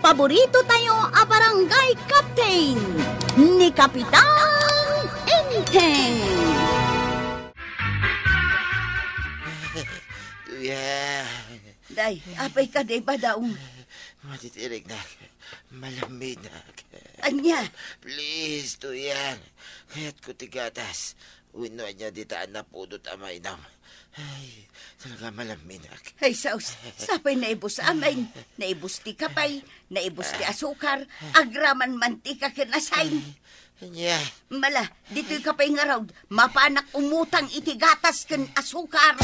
paborito tayo a barangay captain ni Kapitan Enteng. Tuya. Day, apay ka day ba daw? Matitirig na. Malamig na. Anya? Please, Tuya. Kaya't ko tigatas. Uno niya ditaan na pudot amay nam. Ay, talaga malamig na. Ay, saus, sapay naibos amin. Naibos ti kapay, naibos ti asukar, agraman mantika kinasay. Anya. Mala, dito'y kapay nga raw, mapanak umutang iti gatas ken asukar.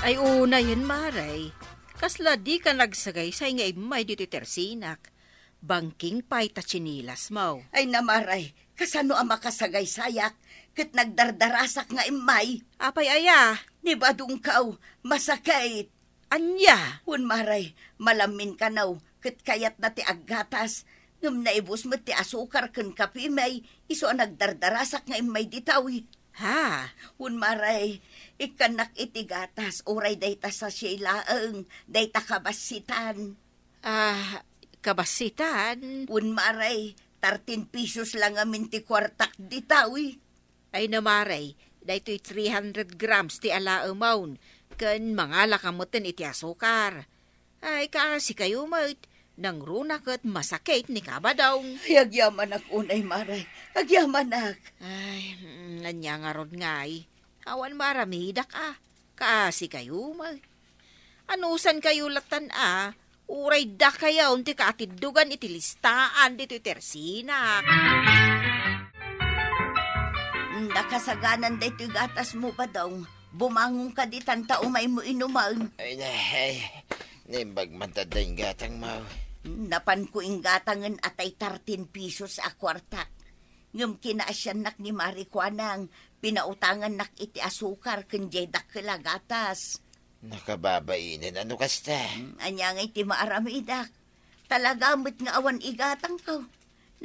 Ay una yun, Maray. Kasla di ka nagsagay sa ngay may dito tersinak. Bangking pa'y ta chinilas mo. Ay namaray, kasano ang makasagay sayak, ket nagdardarasak nga imay. Apay aya. Di ba dungkaw, masakait. Anya. Un maray, malamin ka naw, ket kayat na ti aggatas. Ngam naibos mo ti asukar ken kapimay, iso ang nagdardarasak nga imay ditawi. Ha? Un maray, ikanak iti gatas, oray dayta sa silaeng, dayta kabasitan. Kabasitan? Un maray, 13 pesos lang amin ti kwartak ditawi. Ay na, Maray, dahito'y 300 grams ti alaamawn, kan mga lakamutin iti asukar. Ay, kasi kayo mo't, nang runak at masakit ni kabadong. Ay, agyaman ak unay maray, agyaman ak. Ay, nanya nga ron ngay. Awan maramidak kasi kayo mo't. Anusan kayo latan uray da kaya unti kaatidugan iti listaan dito'y tersinak. Nakasaganan da ito'y gatas mo ba daw? Bumangon ka di tanta umay mo inuman. Ay, nimbag mantad na yung gatang mo. Napan ko ing gatangan atay 13 pesos a kwartak. Ngam kinaasyan nak ni Marikwanang, pinautangan nak iti asukar kenjay dakila gatas. Nakababainin, ano kasta? Anya nga iti maaramidak. Talagamit nga awan igatang ko.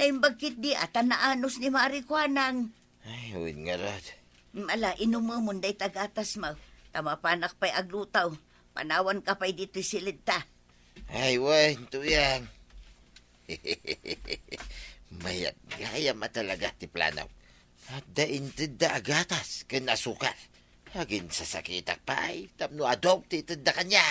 Naimbagkit di ata naanos ni Marikwanang. Ay, huwid nga rod. Mala, inumumunday tagatas mo. Tama panak pa'y aglutaw. Panawan ka pa'y dito silid ta. Ay, wan, tuyang. Mayat gaya matalaga ti planaw. At daintid da agatas, ken asukar. Hagin sa sakitak pa ay, tapno adog titid da kanya.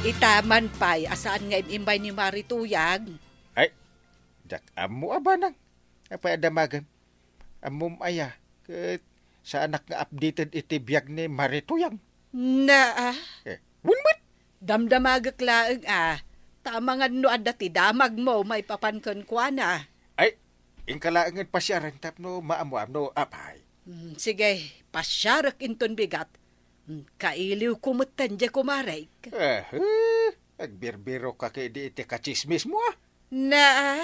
Itaman pa'y asaan nga imimbay ni Marituyag. Ay, dak amo abanang. Apay adamagan. Amom aya. Ket sa anak nga updated iti biyag ni Marituyang. Na Wunmat. damdamagak laeng Tama nga no adati damag mo may papankan kwa na. Ay, ingkalaangan pasyaran tapno maamu-amno apay. Sige, pasyarak inton bigat. Kailiw kumutan dya kumaray. Agbirbiro ka kay di iti kachismis mo Na,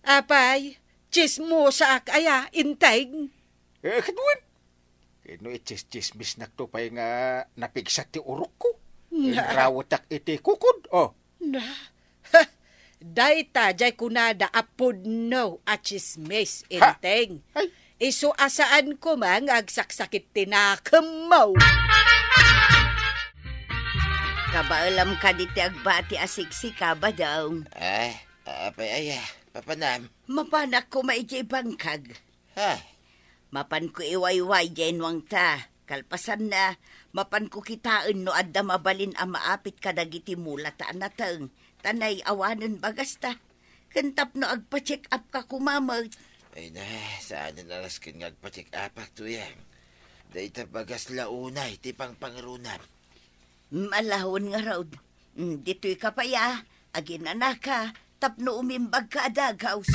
apay, chismo sa akaya, intay. Kadwan. Kino ichis-chismis naktupay nga napigsak ti urok ko. Rawatak iti kukod. Na, dayta jay kunada apod no a chismis, intay. Iso asaan ko mang agsaksakit tinakamaw. Kabaalam ka diti agbati asiksika ba daw? Ay, apay aya, papanam. Mapanak ko maijay bangkag. Ha? Mapan ko iwayway dyan wang ta. Kalpasan na, mapan ko kitaan no adda mabalin ang maapit kadagiti mula ta anatang. Tanay awanan bagasta. Kantap no agpa-check up ka kumamag. Ay na, saan na naraskin nga agpatik apak tuyang. Dahita bagas launay, tipang pangrunam. Malahon nga raw. Dito'y kapaya, agin anak ka, tapno umimbag ka adagaws.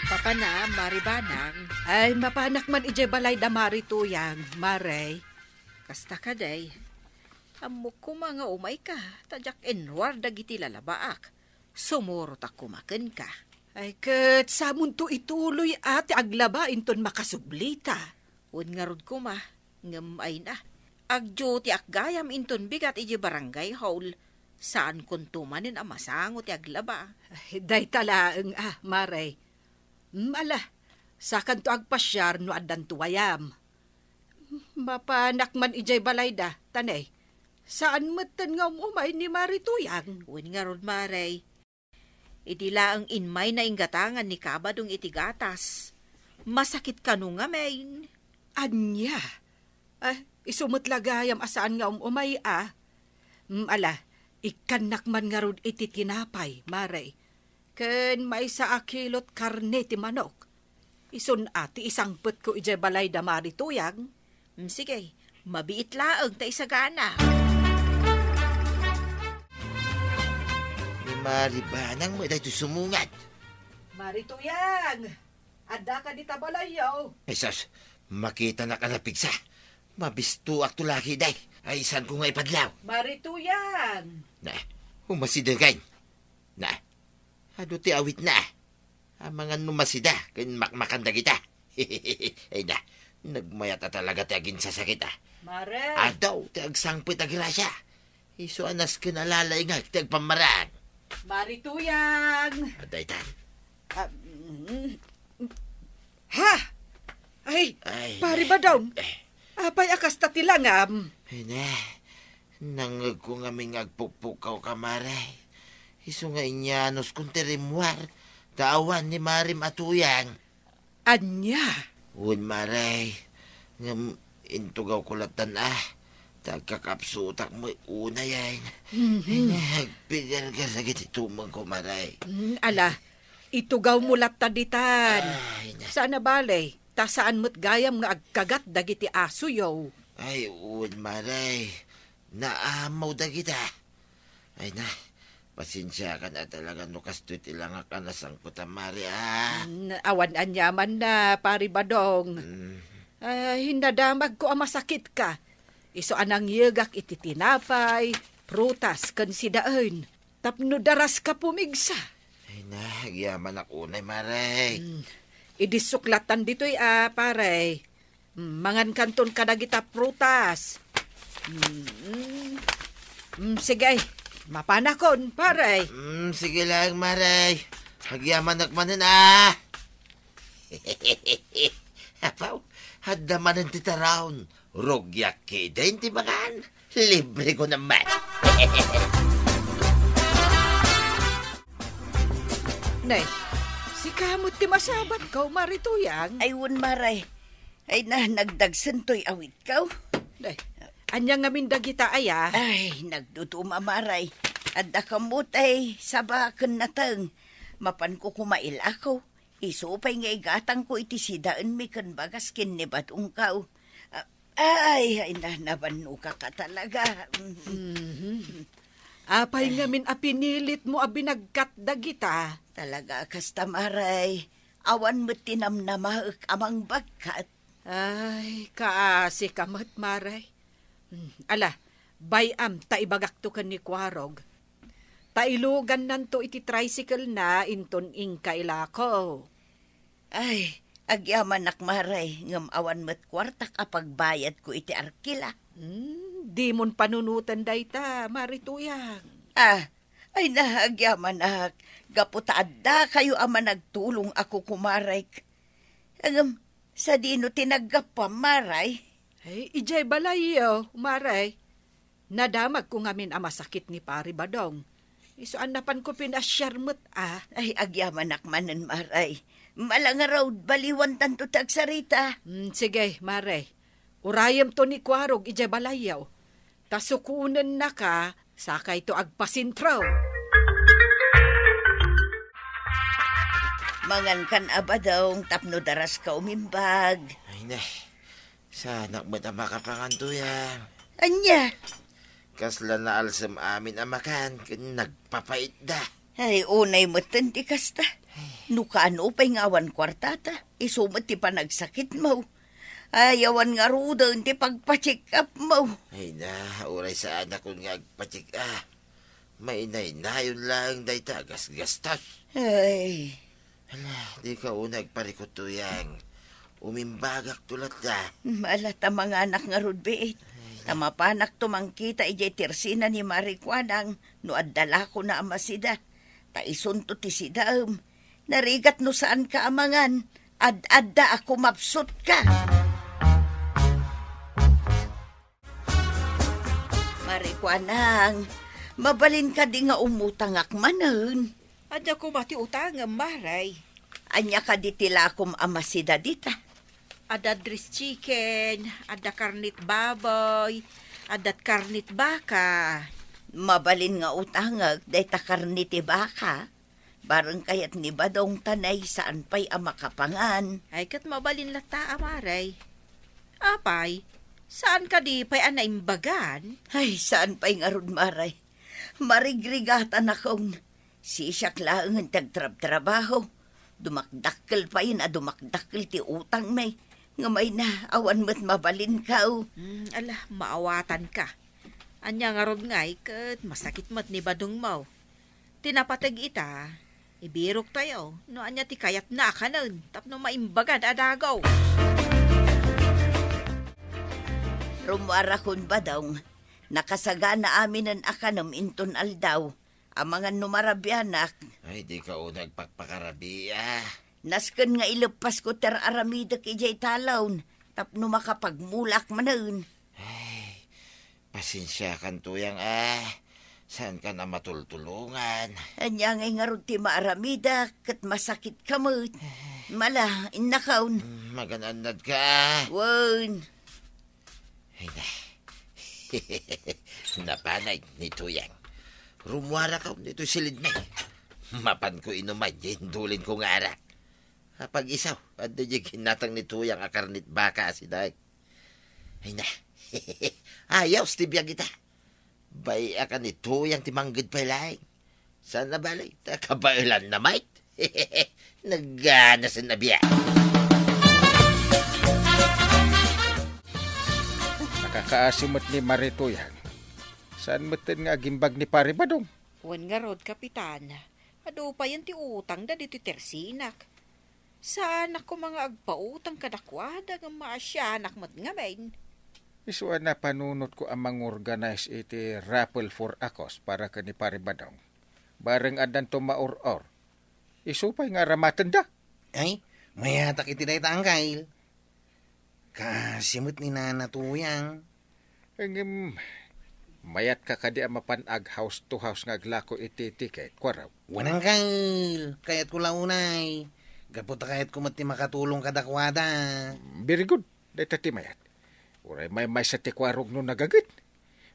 Papana, Maribanang, ay mapanak man ije balay da Marituyang, Maray. Kasta ka day. Amok ko mga umay ka, tadyak enwar dagiti lalabaak. Sumuro ta kumaken ka. Ay ket samon to ituloy ati aglaba inton makasublita. Un nga rod ko ngem ay na. Agjo ti akgayam inton bigat ije barangay hall. Saan kuntumanin ang masango ti aglaba? Day talaeng Maray. Mala, Sakan to agpasyar no addan tuwayam. Mapanak man ijay balay da, tanay. Saan matan nga umay ni Marituyang? Uwin nga ron, Maray. Idila ang inmay na ingatangan ni Kabadong itigatas. Masakit ka nung nga, main. Anya? Isumutlagayam asaan nga umay ala, ikanak man nga ron iti tinapay, Maray. Ken may sa akilot karne ti manok. Isun ati isang put ko ijay balay da Marituyang. Sige, mabiit laang ta isagana. Ni Maribanang mo dahil sumungat. Marituyang! Adda ka di tabalayaw. Ay sus, makita na ka na pigsa. Mabisto ak tulaki day. Ay isan ko nga ipadlaw. Marituyang! Na, humasidagay. Na, ado ti awit na. Ang mga numasida, kan makmakanda kita. Ay na, nagmayata talaga ti agin sasakit Mare! Adaw, ti agsangpit agrasya. Iso anas kinalalay nga, ti agpamaraan. Marituyang! Adaytan. Ha? Ay, pari ba daw? Apay akas tatilangam. Ay na, nangag ko nga may agpupukaw ka, Maray. Iso nga inyanos kong terimwar, taawan ni Marim Atuyang. Anya? Un, Maray, nga intugaw ko latan tagkakapsutak mo una yan. Nagpigar ka sa gitumang ko, Maray. Ala, itugaw mo lataditan. Sana balay, ta saan mo't gayam nga agkagat dagiti aso yaw. Ay, un, Maray, naamaw dagita. Ay na, pasensya ka na talaga no kasto't ilang ka na sangkuta, Mari, Awan anyaman na, pari badong. Hinadamag ko ang masakit ka. Iso anang yagak iti tinapay, prutas, kansidaan. Tapno daras ka pumigsa. Ay na, agyaman ako na, Maray. Idisuklatan dito'y paray. Mangan kanton kadagita prutas. Sige, mapanakon, paray. Sige lang, Maray. Agyaman akmanin, Apaw, hadamanan ti tarawon. Rogyak kida, hindi makan. Libre ko naman. Nay, si kamot ti masabat ka, Marituyang. Ayun, Maray. Ay na, nagdagsan to'y awit ka. Nay, anyang ngamin dagita aya. Ay, nagdutuma, Maray. Adda kamot ay sabakan na tang. Mapan ko kumail ako. Isupay nga igatang ko iti sidaan mi kan bagas kin ni batong kao. Ay, nabanu ka talaga. Apay ngamin apinilit mo abinagkat dagita. Talaga kasta, Maray. Awan mo tinamnamaak amang bagkat. Ay, kaasi kamat, Maray. Ala, bayam ta ibagak to kan ni Kwarog. Tailugan nanto iti tricycle na inton ingkaila ko. Ay, agyaman nak, Maray, ngam awan mo't kwartak apagbayad ko iti arkila. Di mon panunutan dayta, Marituyang. Ay nahagyaman nak, gaputaadda kayo ama nagtulong ako kumaray. Agam, sa dino tinagapam, Maray. Ay, ijay balayo, Maray. Nadamag ko ngamin ang masakit ni Pari Badong. Isuan napan ko pinasyarmot, Ay, agyaman nak manan, Maray. Malanga raw, baliwan tanto tagsarita. Sige, Maray. Urayam to ni Kwarog, ijay balayaw. Tasukunan na ka, sakay to agpasintraw. Mangan kan abadong, tapno daras ka umimbag. Ay na, sana ba't ang makapangantuyan? Anya? Kasla na alsam amin amakan, nagpapait da. Ay, unay mo tanti kasta. Nukaano pa'y ngawan kwartata, isumot ti panagsakit mo. Ayawan nga ruda, hindi pagpa-check up mo. Ay na, uray sa anak ko nga agpa-check up. May nayon lang day tagas-gastos. Ay. Hala, di ka unag parikutuyang. Umimbagak tulat da. Malata mga anak nga rudbeet. Tamapanak tumangkita ijay tirsina ni Marikwanang no addala ko na amasida. Taisunto ti sidaam. Narigat no saan ka amangan. Ad-adda ako mapsot ka. Marikwanang, mabalin ka di nga umutang akmanon. Adya ko mati utang, maray. Anya ka di tilakom amasida dita. Ada dris chicken, ada karnit baboy, adat karnit baka. Mabalin nga utangag, day takarniti baka. Barang kayat ni Badong tanay saan pa'y amakapangan. Ay kat mabalin lata, maray. Apay, saan ka di pa'y anaimbagan? Ay, saan pa'y ngarod maray. Marigrigatan akong sisak lang ang tagtrab-trabaho. Dumakdakkel pa yun, dumakdakkel ti utang may. Nga may na, awan mo't mabalin ka. Ala, maawatan ka. Anya nga rod ngay, kat masakit mat ni Badong mo. Tinapatag ita, ibirok tayo. No anya ti kayat na ka nun, tapno maimbagan adagaw. Rumara kun Badong, nakasagana amin ang akanam inton aldaw. Ang mga numarabyanak. Ay, di ka o nagpagpakarabi, Nasken nga ilepas ko ter aramida kijay talon. Tapno makapagmulak manon. Ay, pasensya kan tuyang, Saan ka na matultulungan? Anya ngay nga ron ti maaramida, kat masakit kamot. Mala, inakaon. Magananad ka. Wan. Ay na. Napanay ni tuyang. Rumwara ka nito silid may. Mapan ko inuman, dulin ko nga arak. Pag isaw, at di ginatang ni tuyang akarnit baka si Day. Ay na. Ayaw, stibiyang kita. Bay akan ni tuyang timanggid pa ilay. Saan na balay? Takabailan na mait. Nagana sa nabiya. Nakakaasimot ni Maritoyang. Saan matin nga gimbag ni Pare Badong? Wan nga rod, kapitan. Ado pa yan ti utang da dito tersinak. Saan ako mga agpautang kadakwada ng maasyanak mat nga main. Isuan na panunot ko ang mang-organize iti raffle for akos para ka ni Pare Badong. Bareng adan to maor-or. Isupay nga ramatan da. Ay, mayatak iti day tangkail. Kasimot ni Nana Tuyang. Mayat ka kadi ang mapanag house to house nga aglako iti ticket. Kwaraw. Wanang kail. Kayat ko launay. Gaputa kayat ko mati makatulong kadakwada. Very good. Dito ti mayat. Uray may sa tikwarog no nagagit.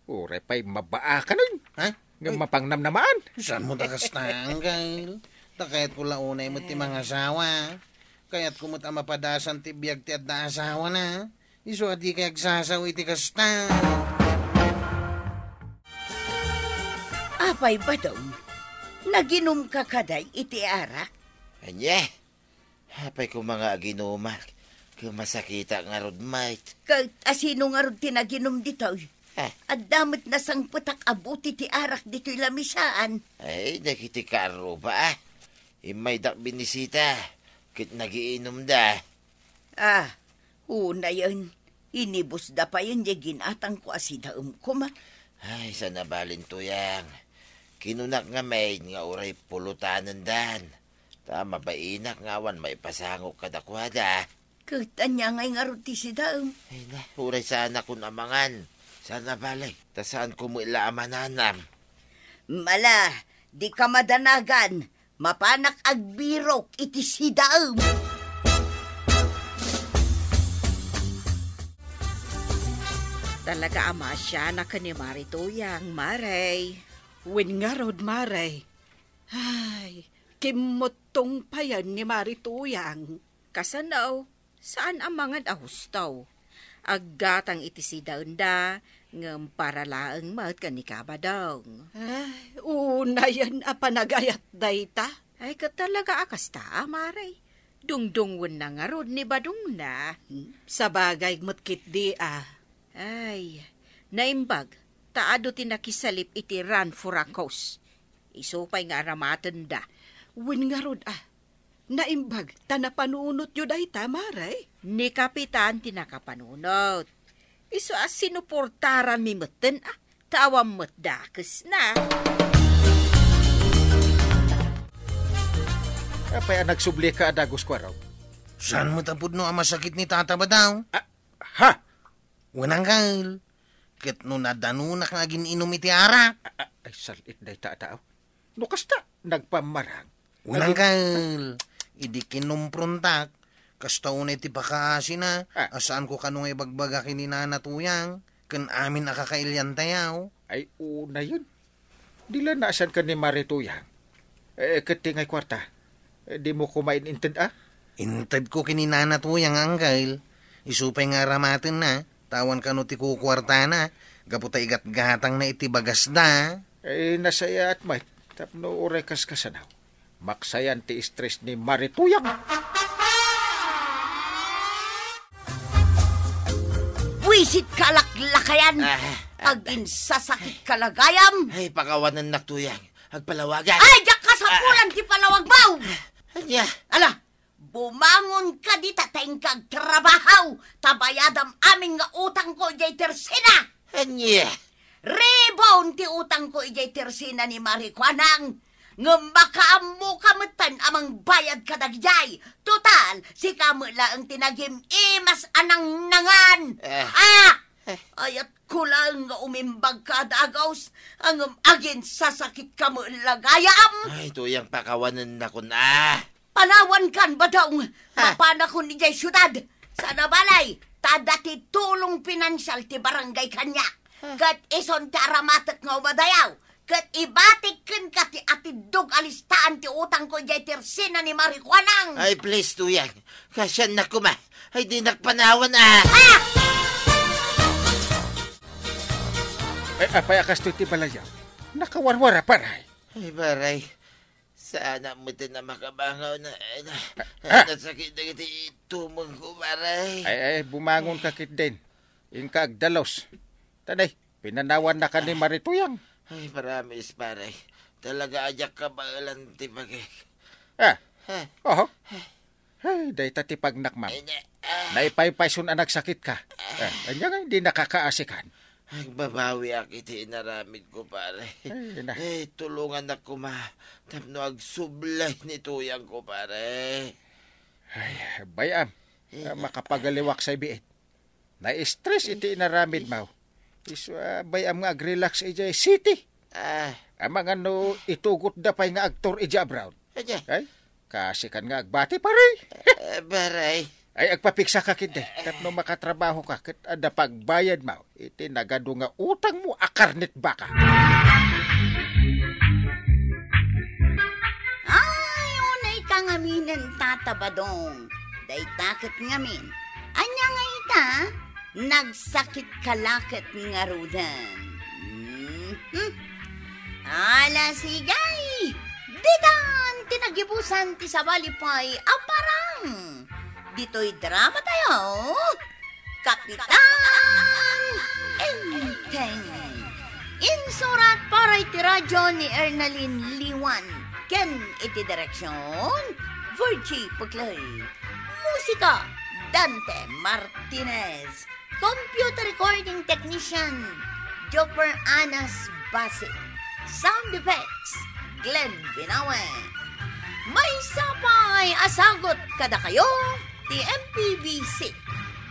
Uray pa'y mabaa ka nun. Ha? Nga mapangnam naman. Saan mo takas tangkail? Takayat ko launay mo ti mga asawa. Kayat kumot ang mapadasan ti biyag ti at na asawa na. Iso at di kayag sasaw iti kasta. Apay Badong, naginom ka kaday iti arak? Anya, hapay ko mga aginumak. Kumasakita nga rod, mate. Asino nga rod tinaginom dito? At damit na sang putak abuti ti arak dito'y lamisaan. Ay, nakiti karo ba, Imay dak binisita. Kit nagiinom da. Una yun. Inibos da pa yun, ginatang ko asidaum ko ma. Ay, sana balin tuyang. Kinunak nga may nga uray pulutanan dan. Tama ba inak ngawan may pasangok kadakwada. Kita niya ngay nga ruti si daum. Ay na, uray sana kun amangan. Sana balay, tasaan ko mo ilaamananam. Mala, di ka madanagan. Mapanak agbirok iti si daum. Talaga ama siya na ni Marituyang, Maray. Wen nga rod, Maray. Ay, kimotong pa yan ni Marituyang. Kasanaw, saan ang mga ahustaw? Aggatang iti si daunda, ngam para laang mat kanikabadong. Ay, una yan apanagayat dayta. Ay, katalaga akas ta, Maray. Dungdungwan na nga rod ni Badong na. Sa bagay motkit di Ay, naimbag, taado tinakisalip iti run for a cause. Isupay nga ramatan da. Wen nga rod naimbag, tanapanunot yu dayta, Maray. Ni Kapitan tinakapanunot. Iso as sinuportaran mi meten tawam metdakes na. Apay nagsubli ka adagos kwaraw. Saan mo tapod no ang masakit ni tata ba daw? Ha? Wanang kail. Ket no nadanunak nga gininom iti arak. Ay, salit na itatao. No, kasta, nagpamarang. Wanang kail. Idi kinumprontak. Kasta unay ti pakaasi na. Asaan ko kanong ibagbaga kininana tuyang. Kan amin nakakailyan tayaw. Ay, una yun. Dila naasan ka ni Marituyang. Katingay kwarta. Di mo kumain inted, Inted ko kininana tuyang anggail. Isupay nga ramatin na. Tawan ka no ti kukwarta na. Gaputa igat-gatang na iti bagas da. Nasaya at may. Tapno urekas kasanaw. Maksayan ti stress ni Marituyang. Buisit kalaklakayan. Agin sasakit kalagayam. Ay, pakawanan na tuyang. Agpalawagan. Ay, diyak ka sa pulan ti palawag baw. Anya. Ala, bumangon ka di tatayng kagtrabahaw. Tabayadam amin nga utang ko ijay tersina. Anya. Rebound ti utang ko ijay tersina ni Marikwanang. Ngambakaam mo kamutan amang bayad kadagjay. Total, si kamula ang tinagim imas anang nangan. Ayat ko lang nga umimbag ka dagaws. Ang agin sasakit ka mo lagayam. Ay, tuyang pakawanan na ko na. Panawan kan ba daw? Mapana ko ni jay syudad. Sa nabalay, tadati tulong pinansyal ti barangay kanya. Kat ison ti aramatek nga umadayaw. Kat ibatik ken ka ti atidog alistaan ti utang ko jay tersina ni Marikwanang. Ay, please, tuyang. Kasyan na kuma. Ay, di nakpanawan, Ay, apayakas to ti balayaw. Nakawarwara paray. Ay, baray. Sana mo din na makabangaw na nasakit na iti tumong ko, baray. Ay, bumangon ka kit din. Ingkag dalos. Tanay, pinanawan na ka ni Marituyang. Ay, paramis, baray. Talaga ajak ka baalan ti bagay. Oho. Ay, day tati pagnakmam. Naipaypayson anak sakit ka. Anya nga hindi nakakaasikan. Nagbabawi akiti inaramid ko, pare. Ay, tulungan na ko, tapno agsublay ni tuyang ko, pare. Ay, bayam. Makapagaliwak sa ibiit. Na-stress iti inaramid mo. Bayam nga ag-relax ijay city. Amang ano, itugot da pa'y nga agtor ija abroad. Ay, kasi kan nga agbati, pare. Baray. Ay, agpapiksa ka kinde. Tapno makatrabaho ka, kat ada pagbayad mo. Iti nagado nga utang mo akarnit baka. Ay, unay ka ngaminan tatabadong. Day takot ngamin. Anya nga ita, nagsakit kalakit nga rudan. Ala sigay, ditan tinagibusan ti sabalipay aparang. Dito'y drama tayo. Kapitan Enteng. Insurat para iti radyo ni Ernalyn Liwan. Ken iti direksyon Virgie Puglay. Musika Dante Martinez. Computer recording technician Joper Anas Basit. Sound effects Glenn Binawe. May sapay asagot kada kayo ti MPBC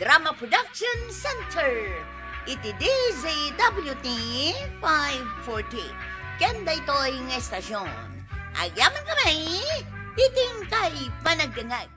Drama Production Center iti DZWT 540 kenda ito'y nga estasyon. Agyaman kami iting kay panagdangag.